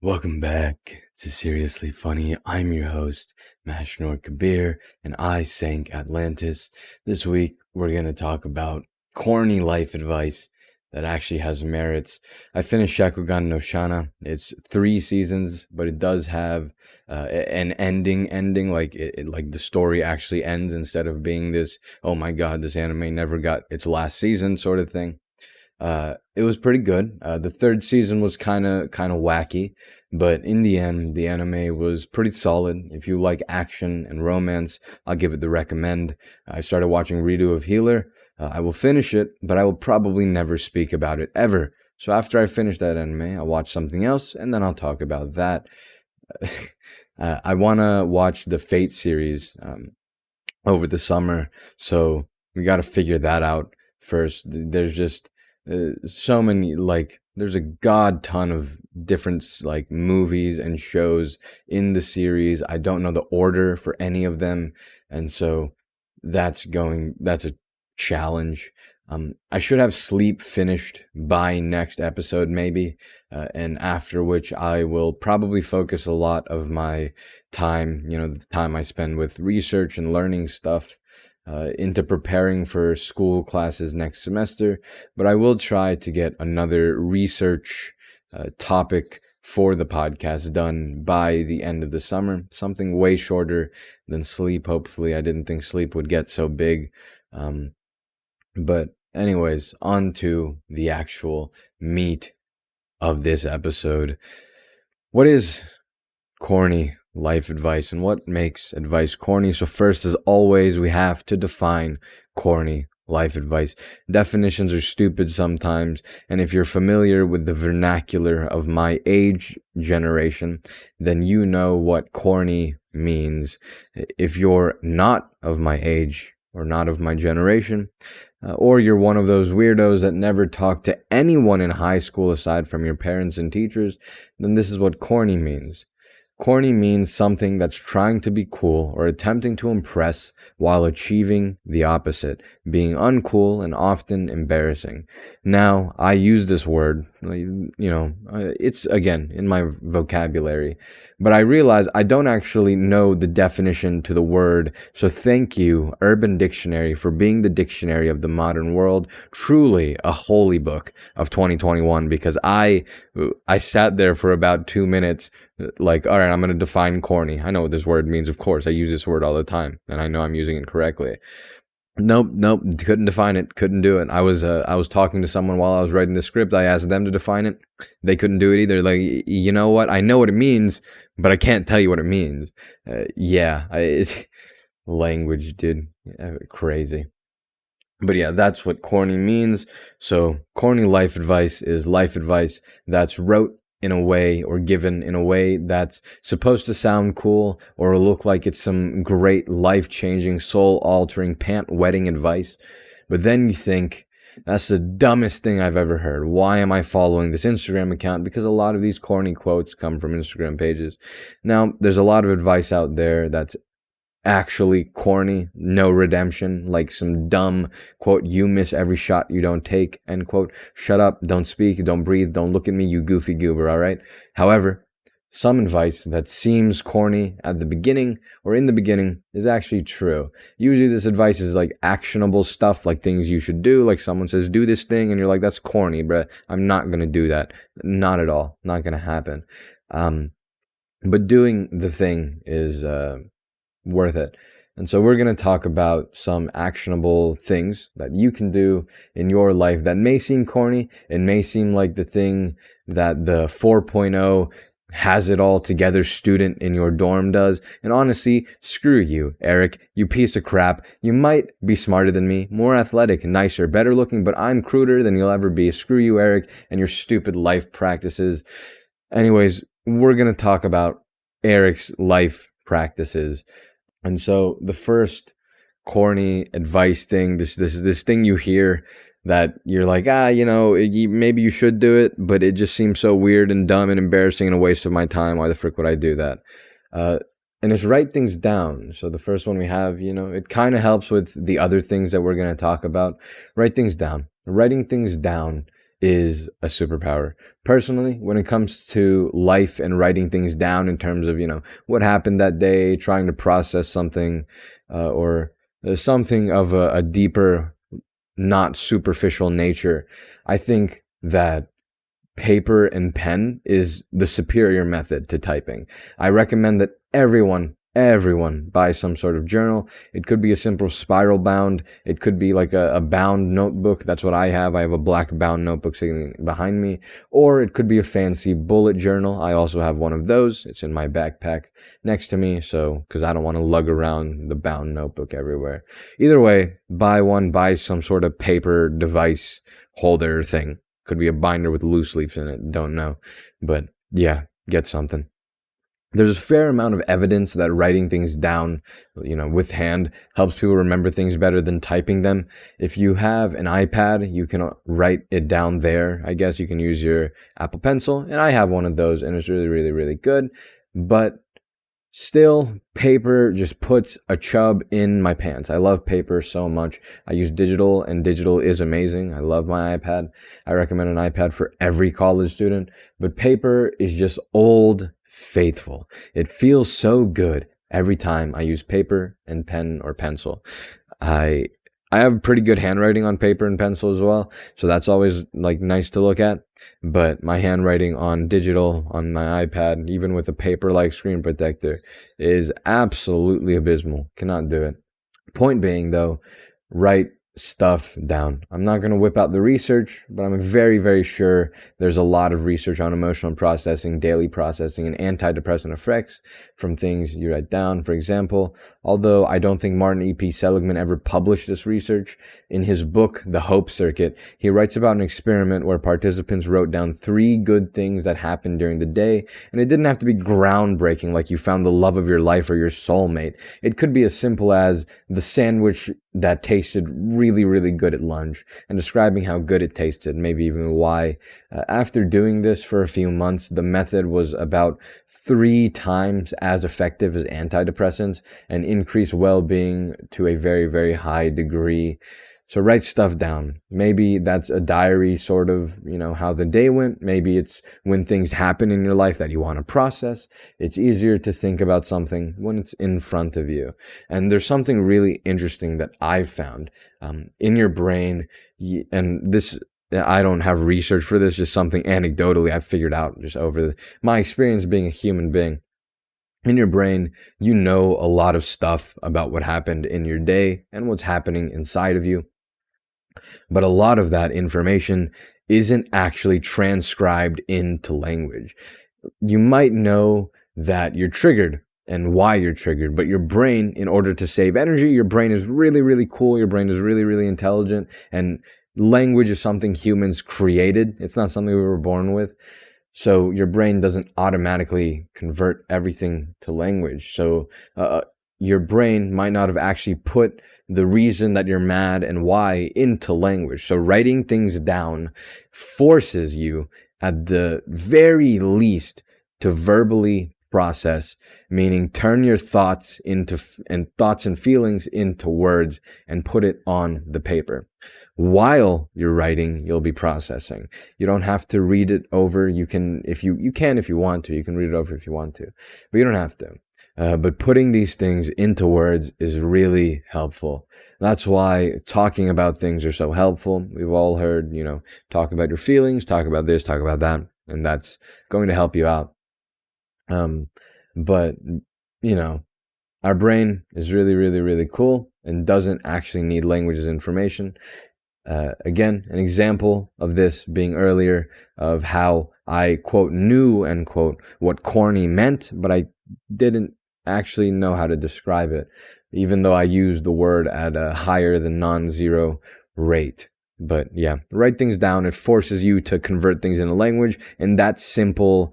Welcome back to Seriously Funny. I'm your host, Mashnor Kabir, and I sank Atlantis. This week, we're going to talk about corny life advice that actually has merits. I finished Shakugan no Shana. It's 3 seasons, but it does have an ending. Like like the story actually ends instead of being this, oh my god, this anime never got its last season sort of thing. It was pretty good. The 3rd season was kind of wacky, but in the end, the anime was pretty solid. If you like action and romance, I'll give it the recommend. I started watching Redo of Healer. I will finish it, but I will probably never speak about it ever. So after I finish that anime, I'll watch something else, and then I'll talk about that. I want to watch the Fate series over the summer, so we got to figure that out first. There's just so many, like, there's a god ton of different like movies and shows in the series. I don't know the order for any of them, and so that's a challenge. I should have Sleep finished by next episode maybe, and after which I will probably focus a lot of my time, the time I spend with research and learning stuff, into preparing for school classes next semester. But I will try to get another research topic for the podcast done by the end of the summer. Something way shorter than Sleep, hopefully. I didn't think Sleep would get so big. But anyways, on to the actual meat of this episode. What is corny life advice and what makes advice corny? So first, as always, we have to define corny life advice. Definitions are stupid sometimes, and if you're familiar with the vernacular of my age generation, then you know what corny means. If you're not of my age or not of my generation, or you're one of those weirdos that never talked to anyone in high school aside from your parents and teachers, then this is what corny means. Corny means something that's trying to be cool or attempting to impress while achieving the opposite, being uncool and often embarrassing. Now, I use this word, it's again in my vocabulary, but I realize I don't actually know the definition to the word, so thank you, Urban Dictionary, for being the dictionary of the modern world, truly a holy book of 2021, because I sat there for about 2 minutes like, all right, I'm going to define corny. I know what this word means, of course. I use this word all the time, and I know I'm using it correctly. Nope, couldn't define it, couldn't do it. I was talking to someone while I was writing the script. I asked them to define it. They couldn't do it either. Like, you know what? I know what it means, but I can't tell you what it means. It's language, dude. Crazy. But yeah, that's what corny means. So corny life advice is life advice that's wrote in a way or given in a way that's supposed to sound cool or look like it's some great life-changing, soul-altering, pant-wetting advice. But then you think, that's the dumbest thing I've ever heard. Why am I following this Instagram account? Because a lot of these corny quotes come from Instagram pages. Now, there's a lot of advice out there that's actually corny, no redemption, like some dumb quote, you miss every shot you don't take, end quote, shut up, don't speak, don't breathe, don't look at me, you goofy goober, all right? However, some advice that seems corny at the beginning or in the beginning is actually true. Usually this advice is like actionable stuff, like things you should do, like someone says, do this thing, and you're like, that's corny, bruh, I'm not gonna do that. Not at all, not gonna happen. But doing the thing is worth it. And so we're going to talk about some actionable things that you can do in your life that may seem corny. It may seem like the thing that the 4.0 has it all together student in your dorm does. And honestly, screw you, Eric, you piece of crap. You might be smarter than me, more athletic, nicer, better looking, but I'm cruder than you'll ever be. Screw you, Eric, and your stupid life practices. Anyways, we're going to talk about Eric's life practices. And so the first corny advice thing, this thing you hear that you're like, maybe you should do it, but it just seems so weird and dumb and embarrassing and a waste of my time. Why the frick would I do that? And it's write things down. So the first one we have, it kind of helps with the other things that we're going to talk about. Write things down. Writing things down is a superpower. Personally, when it comes to life and writing things down in terms of, what happened that day, trying to process something, or something of a deeper, not superficial nature, I think that paper and pen is the superior method to typing. I recommend that everyone buy some sort of journal. It could be a simple spiral bound. It could be like a bound notebook. That's what I have. I have a black bound notebook sitting behind me. Or it could be a fancy bullet journal. I also have one of those. It's in my backpack next to me. So, because I don't want to lug around the bound notebook everywhere. Either way, buy some sort of paper device holder thing. Could be a binder with loose leaves in it. Don't know. But yeah, get something. There's a fair amount of evidence that writing things down, with hand helps people remember things better than typing them. If you have an iPad, you can write it down there. I guess you can use your Apple Pencil. And I have one of those, and it's really, really, really good. But still, paper just puts a chub in my pants. I love paper so much. I use digital, and digital is amazing. I love my iPad. I recommend an iPad for every college student. But paper is just old faithful. It feels so good every time I use paper and pen or pencil. I have pretty good handwriting on paper and pencil as well, so that's always nice to look at. But my handwriting on digital, on my iPad, even with a paper-like screen protector, is absolutely abysmal. Cannot do it. Point being, though, write stuff down. I'm not going to whip out the research, but I'm very, very sure there's a lot of research on emotional processing, daily processing, and antidepressant effects from things you write down. For example, although I don't think Martin E.P. Seligman ever published this research, in his book, The Hope Circuit, he writes about an experiment where participants wrote down 3 good things that happened during the day, and it didn't have to be groundbreaking like you found the love of your life or your soulmate. It could be as simple as the sandwich that tasted really, really good at lunch, and describing how good it tasted, maybe even why. After doing this for a few months, the method was about 3 times as effective as antidepressants and increased well-being to a very, very high degree. So write stuff down. Maybe that's a diary, sort of, how the day went. Maybe it's when things happen in your life that you want to process. It's easier to think about something when it's in front of you. And there's something really interesting that I've found in your brain. And this, I don't have research for this, just something anecdotally I've figured out just over my experience being a human being. In your brain, you know a lot of stuff about what happened in your day and what's happening inside of you. But a lot of that information isn't actually transcribed into language. You might know that you're triggered and why you're triggered, but your brain, in order to save energy, your brain is really, really cool. Your brain is really, really intelligent, and language is something humans created. It's not something we were born with. So your brain doesn't automatically convert everything to language. So your brain might not have actually put the reason that you're mad and why into language. So writing things down forces you, at the very least, to verbally process, meaning turn your thoughts and feelings into words and put it on the paper. While you're writing, you'll be processing. You don't have to read it over. You can if you want to. You can read it over if you want to, but you don't have to. But putting these things into words is really helpful. That's why talking about things are so helpful. We've all heard, talk about your feelings, talk about this, talk about that, and that's going to help you out. But, our brain is really, really, really cool and doesn't actually need language as information. Again, an example of this being earlier of how I, quote, knew, end quote, what corny meant, but I didn't actually know how to describe it, even though I used the word at a higher than non-zero rate. But yeah, write things down. It forces you to convert things into language, and that simple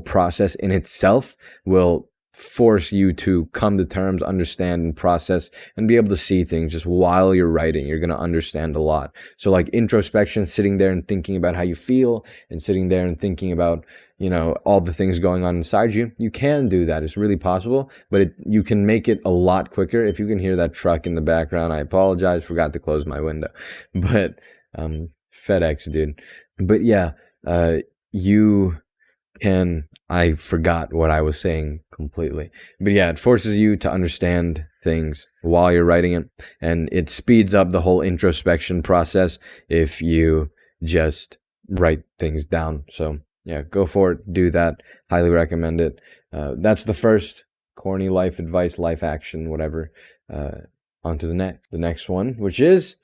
process in itself will force you to come to terms, understand, and process, and be able to see things just while you're writing. You're going to understand a lot. So like introspection, sitting there and thinking about how you feel, and sitting there and thinking about, all the things going on inside you. You can do that. It's really possible, but you can make it a lot quicker. If you can hear that truck in the background, I apologize, forgot to close my window. But FedEx, dude. But yeah, you can, I forgot what I was saying completely. But yeah, it forces you to understand things while you're writing it, and it speeds up the whole introspection process if you just write things down. So yeah, go for it, do that. Highly recommend it. That's the first corny life advice, life action, whatever. On to the next one, which is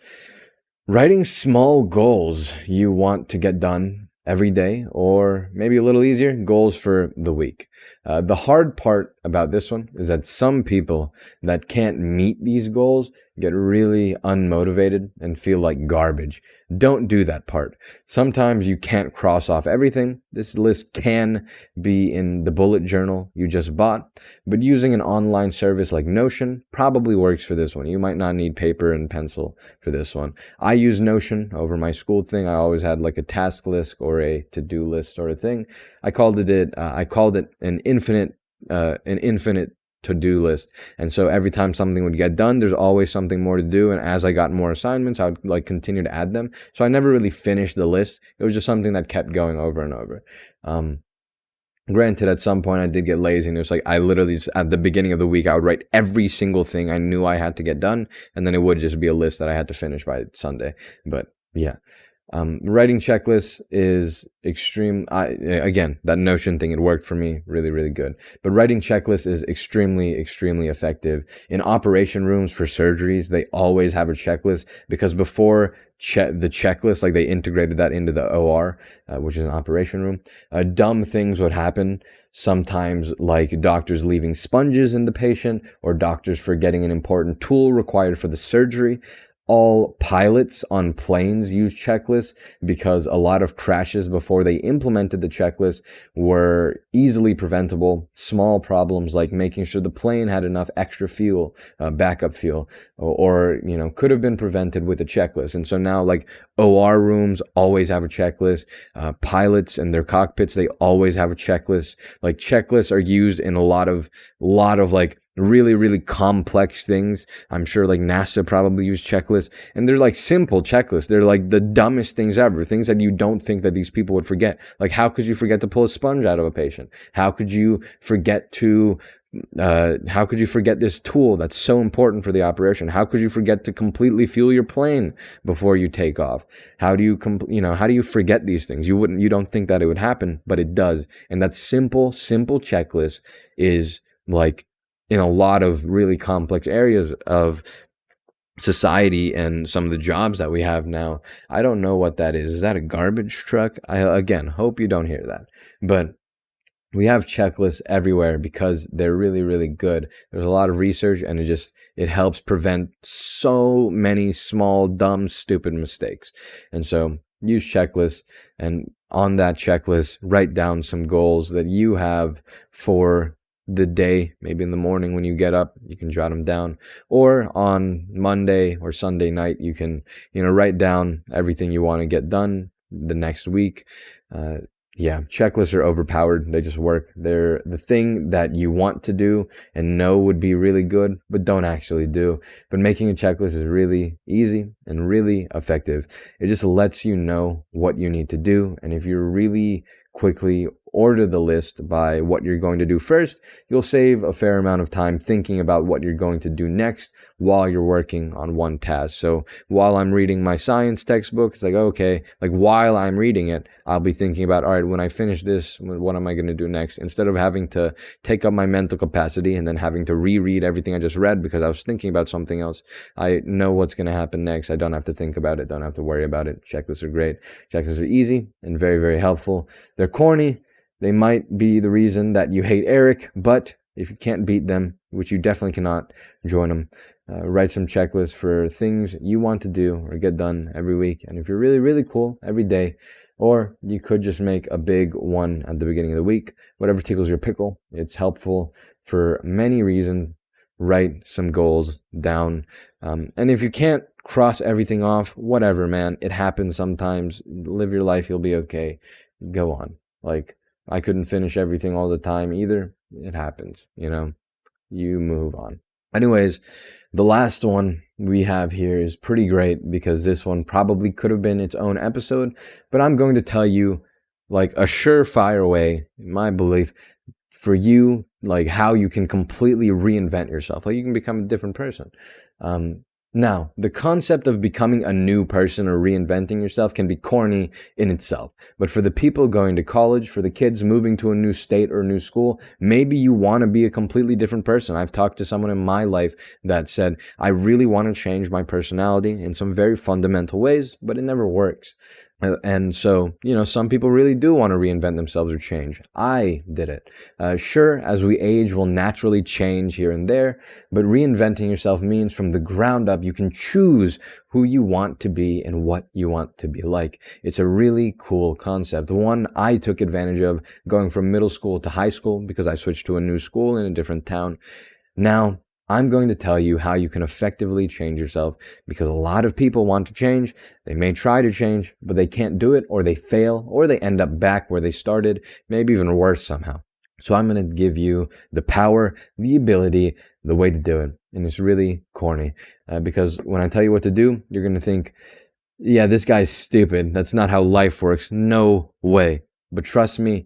writing small goals you want to get done every day, or maybe a little easier, goals for the week. The hard part about this one is that some people that can't meet these goals get really unmotivated and feel like garbage. Don't do that part. Sometimes you can't cross off everything. This list can be in the bullet journal you just bought, but using an online service like Notion probably works for this one. You might not need paper and pencil for this one. I use Notion over my school thing. I always had like a task list or a to-do list sort of thing. I called it an infinite to-do list. And so every time something would get done, there's always something more to do. And as I got more assignments, I would like continue to add them. So I never really finished the list. It was just something that kept going over and over. Granted, at some point I did get lazy, and it was like I literally just, at the beginning of the week, I would write every single thing I knew I had to get done, and then it would just be a list that I had to finish by Sunday. But yeah, writing checklists is extreme. Again, that Notion thing, it worked for me really, really good. But writing checklists is extremely, extremely effective. In operation rooms for surgeries, they always have a checklist, because before the checklist, like they integrated that into the OR, which is an operation room, dumb things would happen. Sometimes like doctors leaving sponges in the patient, or doctors forgetting an important tool required for the surgery. All pilots on planes use checklists, because a lot of crashes before they implemented the checklist were easily preventable. Small problems like making sure the plane had enough extra fuel, backup fuel, or could have been prevented with a checklist. And so now, like, OR rooms always have a checklist. Pilots and their cockpits, they always have a checklist. Like, checklists are used in a lot of like really, really complex things. I'm sure like NASA probably use checklists, and they're like simple checklists. They're like the dumbest things ever, things that you don't think that these people would forget. Like, how could you forget to pull a sponge out of a patient? How could you forget this tool that's so important for the operation? How could you forget to completely fuel your plane before you take off? How do you forget these things? You don't think that it would happen, but it does. And that simple checklist is like, in a lot of really complex areas of society and some of the jobs that we have now. I don't know what that is. Is that a garbage truck? I, again, hope you don't hear that. But we have checklists everywhere because they're really, really good. There's a lot of research, and it helps prevent so many small, dumb, stupid mistakes. And so use checklists, and on that checklist, write down some goals that you have for the day. Maybe in the morning when you get up, you can jot them down, or on Monday or Sunday night, you can write down everything you want to get done the next week. Yeah, checklists are overpowered. They just work. They're the thing that you want to do and know would be really good, but don't actually do. But making a checklist is really easy and really effective. It just lets you know what you need to do. And if you're really quickly order the list by what you're going to do first, you'll save a fair amount of time thinking about what you're going to do next while you're working on one task. So while I'm reading my science textbook, it's like, okay, like while I'm reading it, I'll be thinking about, all right, when I finish this, what am I going to do next? Instead of having to take up my mental capacity and then having to reread everything I just read because I was thinking about something else, I know what's going to happen next. I don't have to think about it, don't have to worry about it. Checklists are great. Checklists are easy and very, very helpful. They're corny. They might be the reason that you hate Eric, but if you can't beat them, which you definitely cannot, join them. Write some checklists for things you want to do or get done every week. And if you're really, really cool, every day. Or you could just make a big one at the beginning of the week. Whatever tickles your pickle. It's helpful for many reasons. Write some goals down. And if you can't cross everything off, whatever, man. It happens sometimes. Live your life. You'll be okay. Go on. Like, I couldn't finish everything all the time either. It happens, you move on. Anyways, the last one we have here is pretty great because this one probably could have been its own episode, but I'm going to tell you like a surefire way, in my belief, for you, like how you can completely reinvent yourself, like you can become a different person. Now, the concept of becoming a new person or reinventing yourself can be corny in itself. But for the people going to college, for the kids moving to a new state or a new school, maybe you want to be a completely different person. I've talked to someone in my life that said, I really want to change my personality in some very fundamental ways, but it never works. And so, some people really do want to reinvent themselves or change. I did it. Sure, as we age, we'll naturally change here and there, but reinventing yourself means from the ground up, you can choose who you want to be and what you want to be like. It's a really cool concept. One I took advantage of going from middle school to high school because I switched to a new school in a different town. Now, I'm going to tell you how you can effectively change yourself because a lot of people want to change. They may try to change, but they can't do it, or they fail, or they end up back where they started, maybe even worse somehow. So I'm going to give you the power, the ability, the way to do it. And it's really corny because when I tell you what to do, you're going to think, yeah, this guy's stupid. That's not how life works. No way. But trust me,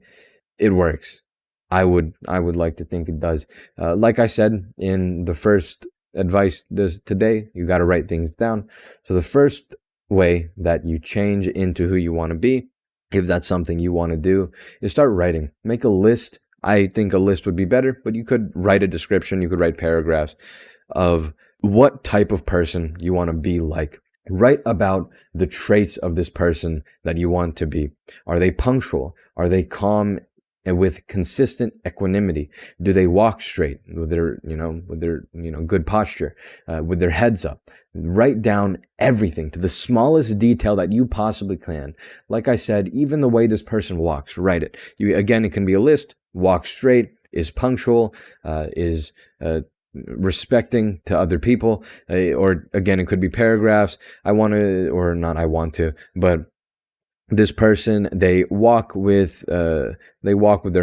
it works. I would like to think it does. Like I said in the first advice today, you got to write things down. So the first way that you change into who you want to be, if that's something you want to do, is start writing. Make a list. I think a list would be better, but you could write a description. You could write paragraphs of what type of person you want to be like. Write about the traits of this person that you want to be. Are they punctual? Are they calm and with consistent equanimity? Do they walk straight with their good posture, with their heads up? Write down everything to the smallest detail that you possibly can. Like I said, even the way this person walks, write it. Again, it can be a list. Walk straight, is punctual, is respecting to other people, or again, it could be paragraphs. But this person, they walk with their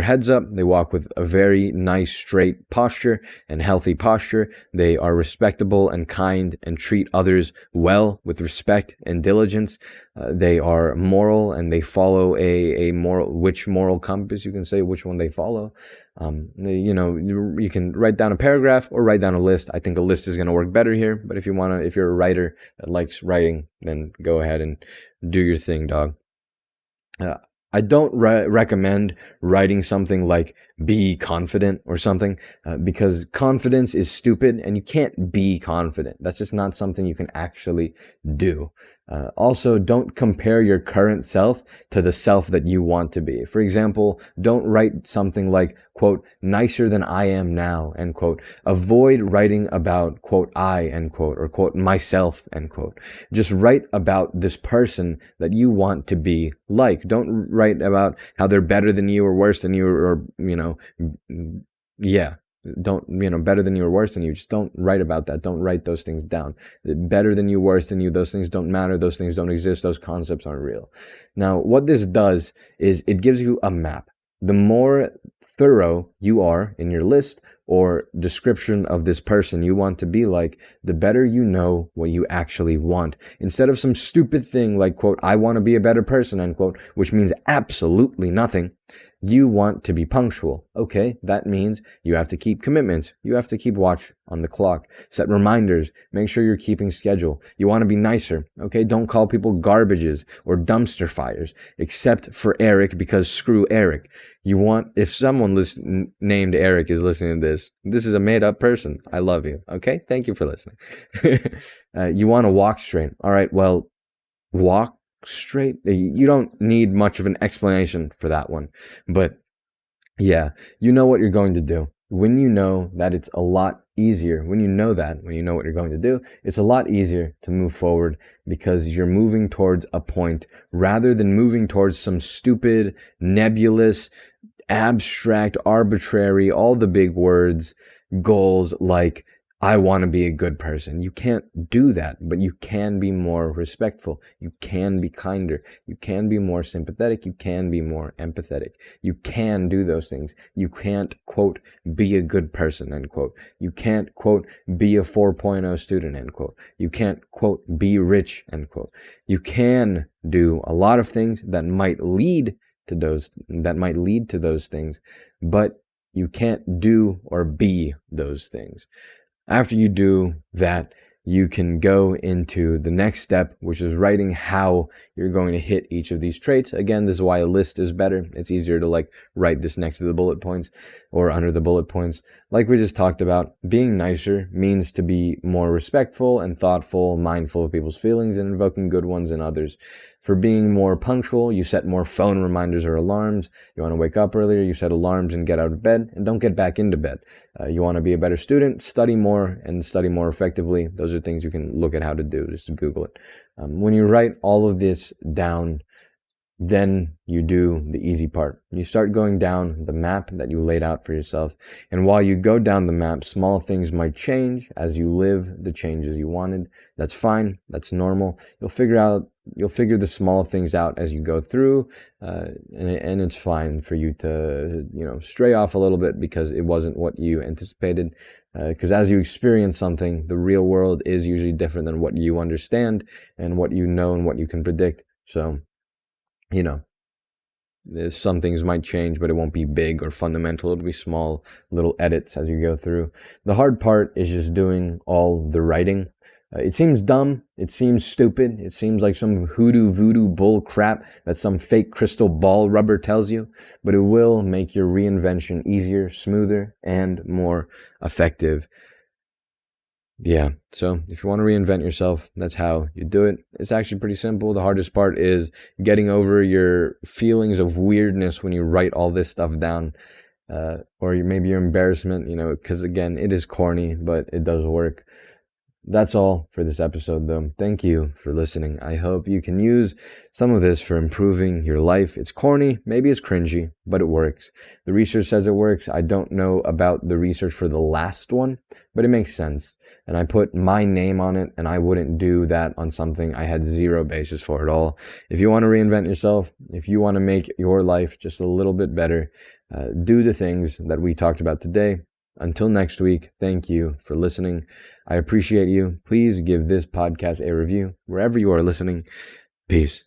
heads up. They walk with a very nice, straight posture and healthy posture. They are respectable and kind and treat others well with respect and diligence. They are moral and they follow a moral compass, you can say which one they follow. You can write down a paragraph or write down a list. I think a list is going to work better here, but if you're a writer that likes writing, then go ahead and do your thing, dog. I don't recommend writing something like be confident or something because confidence is stupid and you can't be confident. That's just not something you can actually do. Also, don't compare your current self to the self that you want to be. For example, don't write something like, quote, nicer than I am now, end quote. Avoid writing about, quote, I, end quote, or quote, myself, end quote. Just write about this person that you want to be like. Don't write about how they're better than you or worse than you or better than you or worse than you. Just don't write about that. Don't write those things down. Better than you, worse than you, those things don't matter. Those things don't exist. Those concepts aren't real. Now, what this does is it gives you a map. The more thorough you are in your list or description of this person you want to be like, the better you know what you actually want. Instead of some stupid thing like, quote, I want to be a better person, end quote, which means absolutely nothing. You want to be punctual. Okay, that means you have to keep commitments. You have to keep watch on the clock. Set reminders. Make sure you're keeping schedule. You want to be nicer. Okay, don't call people garbages or dumpster fires, except for Eric, because screw Eric. If someone named Eric is listening to this is a made up person. I love you. Okay, thank you for listening. You want to walk straight. All right, well, walk straight. You don't need much of an explanation for that one, but yeah, you know what you're going to do. When you know that, it's a lot easier. When you know what you're going to do, it's a lot easier to move forward because you're moving towards a point rather than moving towards some stupid, nebulous, abstract, arbitrary, all the big words, goals like I want to be a good person. You can't do that, but you can be more respectful. You can be kinder. You can be more sympathetic. You can be more empathetic. You can do those things. You can't, quote, be a good person, end quote. You can't, quote, be a 4.0 student, end quote. You can't, quote, be rich, end quote. You can do a lot of things that might lead to those things, but you can't do or be those things. After you do that, you can go into the next step, which is writing how you're going to hit each of these traits. Again, this is why a list is better. It's easier to write this next to the bullet points or under the bullet points. Like we just talked about, being nicer means to be more respectful and thoughtful, mindful of people's feelings, and invoking good ones in others. For being more punctual, you set more phone reminders or alarms. You want to wake up earlier, you set alarms and get out of bed, and don't get back into bed. You want to be a better student, study more and study more effectively. Those are things you can look at how to do. Just Google it. When you write all of this down, then you do the easy part. You start going down the map that you laid out for yourself. And while you go down the map, small things might change as you live the changes you wanted. That's fine. That's normal. You'll figure the small things out as you go through, and it's fine for you to, stray off a little bit because it wasn't what you anticipated. Because as you experience something, the real world is usually different than what you understand and what you know and what you can predict. So, some things might change, but it won't be big or fundamental. It'll be small little edits as you go through. The hard part is just doing all the writing. It seems dumb. It seems stupid. It seems like some hoodoo voodoo bull crap that some fake crystal ball rubber tells you, but it will make your reinvention easier, smoother, and more effective. Yeah, so if you want to reinvent yourself, that's how you do it. It's actually pretty simple. The hardest part is getting over your feelings of weirdness when you write all this stuff down, or maybe your embarrassment, because again, it is corny, but it does work. That's all for this episode, though. Thank you for listening. I hope you can use some of this for improving your life. It's corny, maybe it's cringy, but it works. The research says it works. I don't know about the research for the last one, but it makes sense. And I put my name on it, and I wouldn't do that on something I had zero basis for at all. If you want to reinvent yourself, if you want to make your life just a little bit better, do the things that we talked about today. Until next week, thank you for listening. I appreciate you. Please give this podcast a review wherever you are listening. Peace.